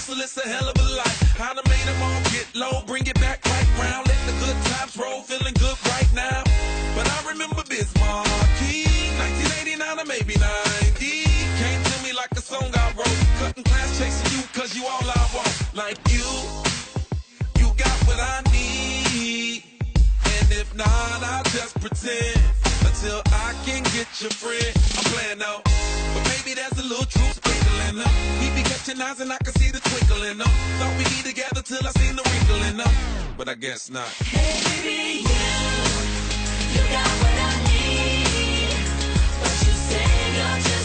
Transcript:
hustle, it's a hell of a life. How to make them all get low, bring it back right round. Let the good times roll, feeling good right now. But I remember Bismarck, 1989 or maybe 90. Came to me like a song I wrote. Cutting class, chasing you, cause you all I want. Like you got what I need. And if not, I'll just pretend until I can get your friend. I'm playing out, but maybe there's a little truth sprinkling them. We be catching eyes and I can see the twinkle in them. Thought we'd be together till I seen the wrinkle in them, but I guess not. Hey baby, you got what I need, but you say you're just